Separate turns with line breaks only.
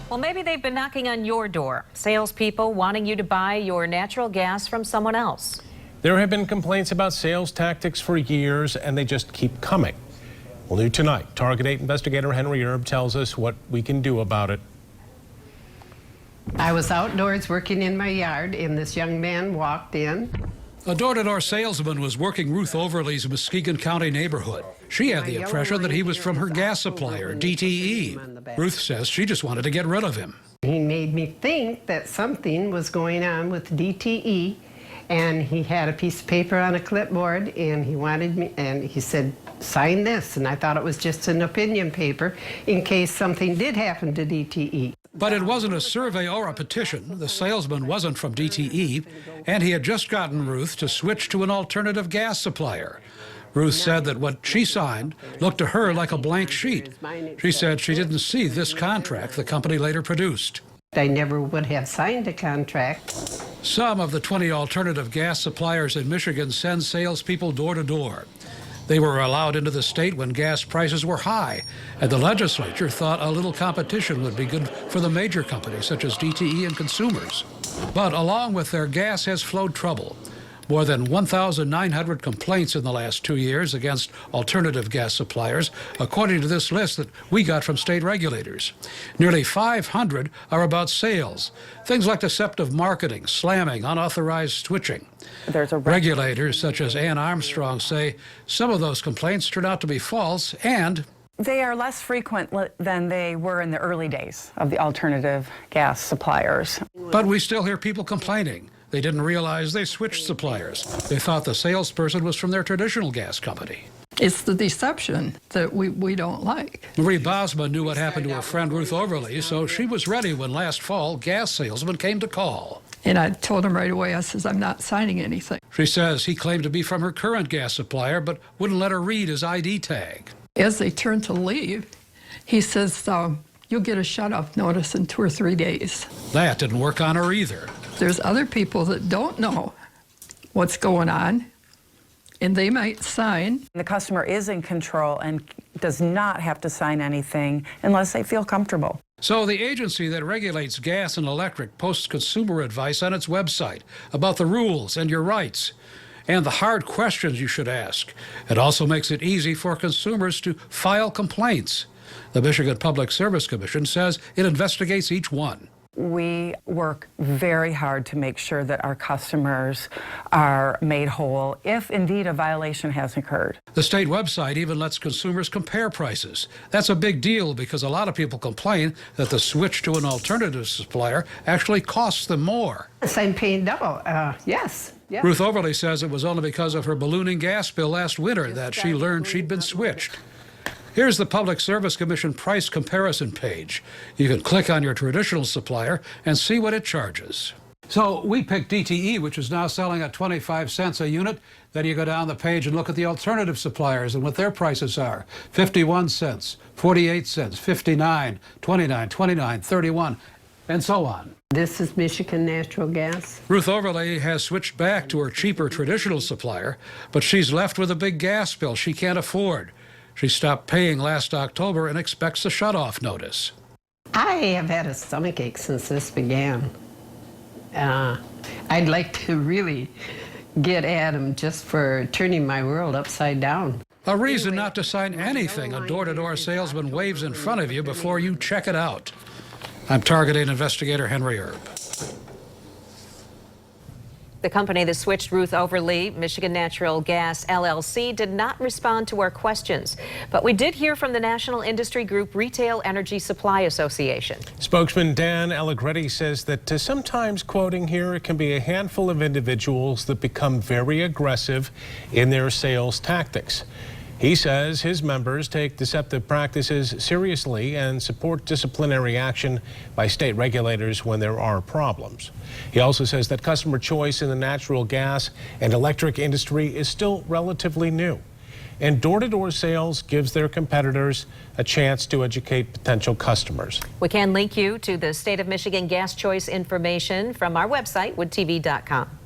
Well, maybe they've been knocking on your door. Salespeople wanting you to buy your natural gas from someone else.
There have been complaints about sales tactics for years, and they just keep coming. Well, new tonight, Target 8 investigator Henry Erb tells us what we can do about it.
I was outdoors working in my yard, and this young man walked in.
A door-to-door salesman was working Ruth Overly's Muskegon County neighborhood. She had the impression that he was from her gas supplier, DTE. Ruth says she just wanted to get rid of him.
He made me think that something was going on with DTE, and he had a piece of paper on a clipboard, and he wanted me, and he said, sign this, and I thought it was just an opinion paper in case something did happen to DTE.
But it wasn't a survey or a petition. The salesman wasn't from DTE, and he had just gotten Ruth to switch to an alternative gas supplier. Ruth said that what she signed looked to her like a blank sheet. She said she didn't see this contract the company later produced.
I never would have signed a contract.
Some of the 20 alternative gas suppliers in Michigan send salespeople door to door. They were allowed into the state when gas prices were high, and the legislature thought a little competition would be good for the major companies such as DTE and consumers. But along with their gas has flowed trouble. More than 1,900 complaints in the last 2 years against alternative gas suppliers, according to this list that we got from state regulators. Nearly 500 are about sales, things like deceptive marketing, slamming, unauthorized switching. Regulators such as Ann Armstrong say some of those complaints turn out to be false, and
they are less frequent than they were in the early days of the alternative gas suppliers.
But we still hear people complaining. They didn't realize they switched suppliers. They thought the salesperson was from their traditional gas company.
It's the deception that we don't like.
Marie Bosma knew what happened to her friend Ruth Overly, so she was ready when last fall gas salesman came to call.
And I told him right away, I says, I'm not signing anything.
She says he claimed to be from her current gas supplier, but wouldn't let her read his ID tag.
As they turned to leave, he says, you'll get a shut-off notice in 2 or 3 days.
That didn't work on her either.
There's other people that don't know what's going on, and they might sign.
The customer is in control and does not have to sign anything unless they feel comfortable.
So the agency that regulates gas and electric posts consumer advice on its website about the rules and your rights and the hard questions you should ask. It also makes it easy for consumers to file complaints. The Michigan Public Service Commission says it investigates each one.
We work very hard to make sure that our customers are made whole if indeed a violation has occurred.
The state website even lets consumers compare prices. That's a big deal because a lot of people complain that the switch to an alternative supplier actually costs them more.
Yes, I'm paying double. Yes.
Ruth Overly says it was only because of her ballooning gas bill last winter that she learned she'd been switched. Here's the Public Service Commission price comparison page. You can click on your traditional supplier and see what it charges. So we picked DTE, which is now selling at 25 cents a unit. Then you go down the page and look at the alternative suppliers and what their prices are. 51 cents, 48 cents, 59, 29, 29, 31, and so on.
This is Michigan Natural Gas.
Ruth Overly has switched back to her cheaper traditional supplier, but she's left with a big gas bill she can't afford. She stopped paying last October and expects a shut-off notice.
I have had a stomachache since this began. I'd like to really get at him just for turning my world upside down.
A reason not to sign anything a door-to-door salesman waves in front of you before you check it out. I'm Target 8 investigator Henry Erb.
The company that switched Ruth Overly, Michigan Natural Gas LLC, did not respond to our questions. But we did hear from the national industry group Retail Energy Supply Association.
Spokesman Dan Allegretti says that sometimes, quoting here, it can be a handful of individuals that become very aggressive in their sales tactics. He says his members take deceptive practices seriously and support disciplinary action by state regulators when there are problems. He also says that customer choice in the natural gas and electric industry is still relatively new, and door-to-door sales gives their competitors a chance to educate potential customers.
We can link you to the state of Michigan gas choice information from our website, woodtv.com.